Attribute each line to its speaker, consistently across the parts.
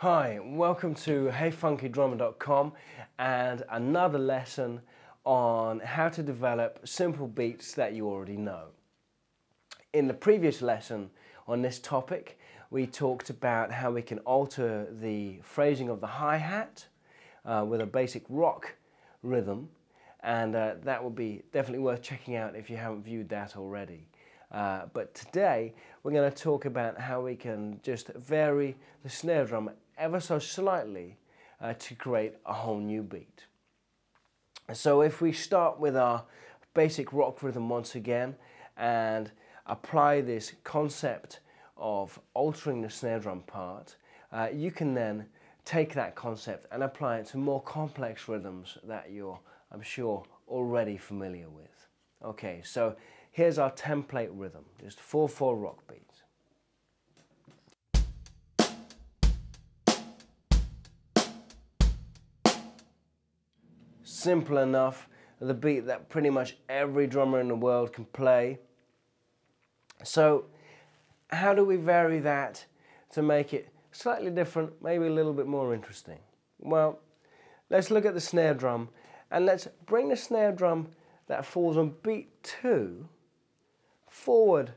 Speaker 1: Hi, welcome to HeyFunkyDrummer.com and another lesson on how to develop simple beats that you already know. In the previous lesson on this topic, we talked about how we can alter the phrasing of the hi-hat with a basic rock rhythm, and that will be definitely worth checking out if you haven't viewed that already. But today we're going to talk about how we can just vary the snare drum ever so slightly to create a whole new beat. So if we start with our basic rock rhythm once again and apply this concept of altering the snare drum part, you can then take that concept and apply it to more complex rhythms that you're, I'm sure, already familiar with. Okay, so here's our template rhythm, just 4/4 rock beat. Simple enough, the beat that pretty much every drummer in the world can play. So how do we vary that to make it slightly different, maybe a little bit more interesting? Well, let's look at the snare drum and let's bring the snare drum that falls on beat 2 forward,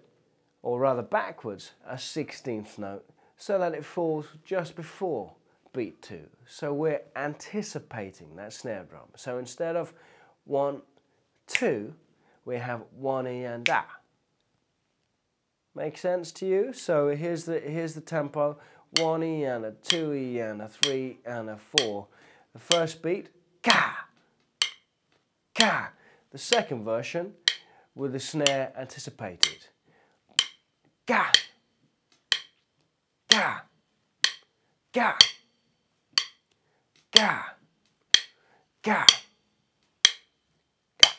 Speaker 1: or rather backwards, a 16th note so that it falls just before beat 2. So we're anticipating that snare drum. So instead of 1, 2, we have 1 E and da. Make sense to you? So here's the tempo: 1 E and a 2 E and a 3 and a 4. The first beat, ka, ka. The second version with the snare anticipated, ga, ga, ga, ga, ga, ga.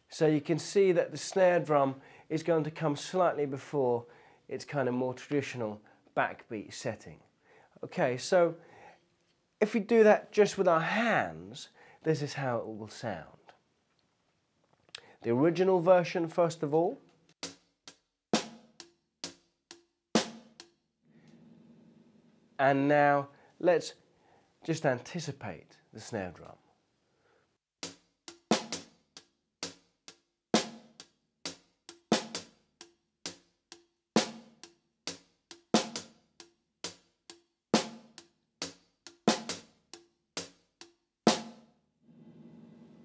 Speaker 1: So you can see that the snare drum is going to come slightly before its kind of more traditional backbeat setting. Okay, so if we do that just with our hands, this is how it will sound. The original version, first of all. And now let's just anticipate the snare drum.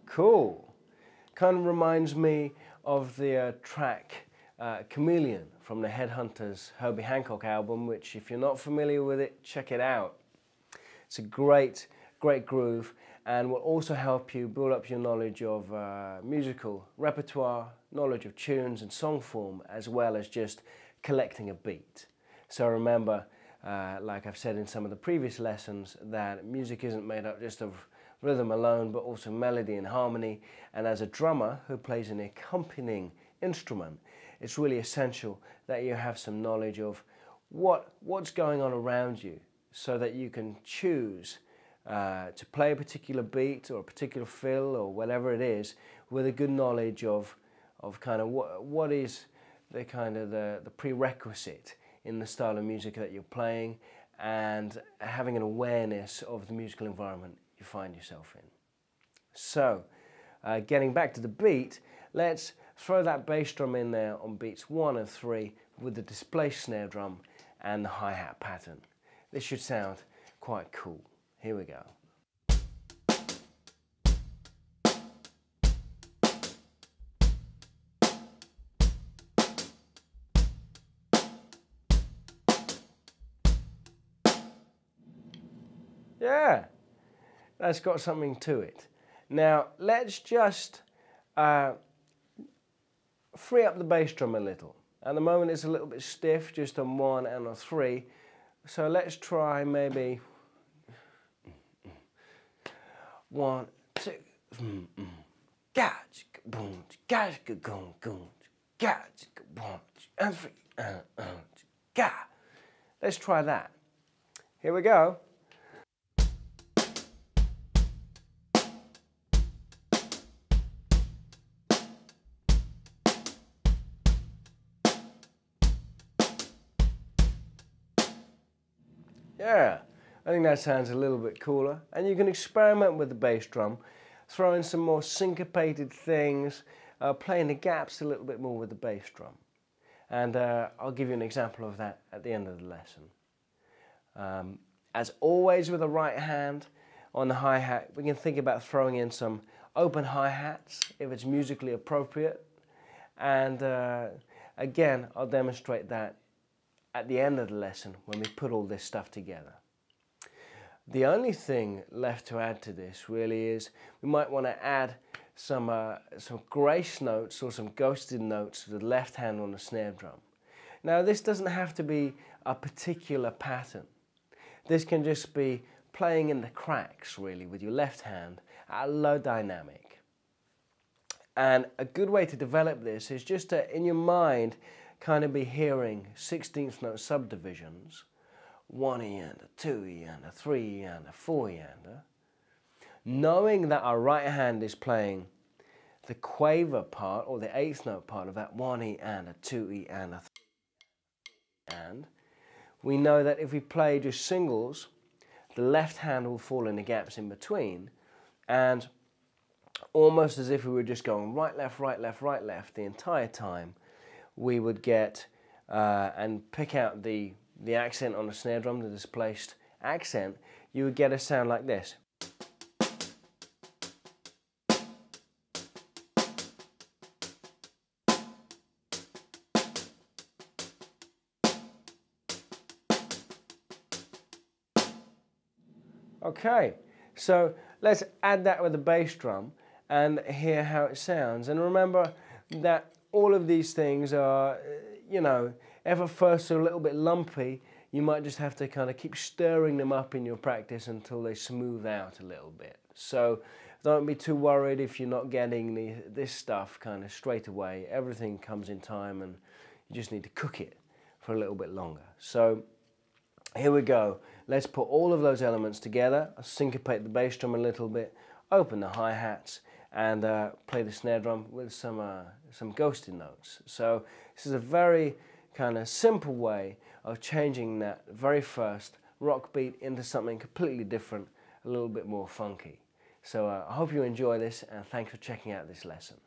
Speaker 1: Cool. Kind of reminds me of the track Chameleon from the Headhunters' Herbie Hancock album, which if you're not familiar with it, check it out. It's a great groove and will also help you build up your knowledge of musical repertoire, knowledge of tunes and song form, as well as just collecting a beat. So remember, like I've said in some of the previous lessons, that music isn't made up just of rhythm alone, but also melody and harmony. And as a drummer who plays an accompanying instrument, it's really essential that you have some knowledge of what's going on around you, so that you can choose to play a particular beat or a particular fill or whatever it is with a good knowledge of kind of what is the kind of the prerequisite in the style of music that you're playing, and having an awareness of the musical environment you find yourself in. So, getting back to the beat, let's throw that bass drum in there on beats 1 and 3 with the displaced snare drum and the hi-hat pattern. This should sound quite cool. Here we go. Yeah, that's got something to it. Now let's just free up the bass drum a little. At the moment it's a little bit stiff, just on 1 and on 3. So let's try maybe 1, 2, and 3, Let's try that. Here we go. Yeah, I think that sounds a little bit cooler. And you can experiment with the bass drum, throw in some more syncopated things, playing the gaps a little bit more with the bass drum. And I'll give you an example of that at the end of the lesson. As always with the right hand on the hi-hat, we can think about throwing in some open hi-hats if it's musically appropriate. And again, I'll demonstrate that at the end of the lesson when we put all this stuff together. The only thing left to add to this really is we might want to add some grace notes or some ghosted notes to the left hand on the snare drum. Now this doesn't have to be a particular pattern. This can just be playing in the cracks really with your left hand at a low dynamic. And a good way to develop this is just to, in your mind, kind of be hearing 16th note subdivisions, 1-eander, 2-eander, 3-eander, 4-eander, knowing that our right hand is playing the quaver part or the 8th note part of that 1-eander, 2-eander, 3-eander, we know that if we play just singles, the left hand will fall in the gaps in between, and almost as if we were just going right, left, right, left, right, left the entire time, we would get and pick out the accent on the snare drum, the displaced accent, you would get a sound like this. Okay, so let's add that with the bass drum and hear how it sounds. And remember that all of these things are, you know, if at first they're a little bit lumpy, you might just have to kind of keep stirring them up in your practice until they smooth out a little bit. So don't be too worried if you're not getting this stuff kind of straight away. Everything comes in time and you just need to cook it for a little bit longer. So here we go. Let's put all of those elements together, syncopate the bass drum a little bit, open the hi-hats, and play the snare drum with some ghosted notes. So this is a very kind of simple way of changing that very first rock beat into something completely different, a little bit more funky. So I hope you enjoy this, and thanks for checking out this lesson.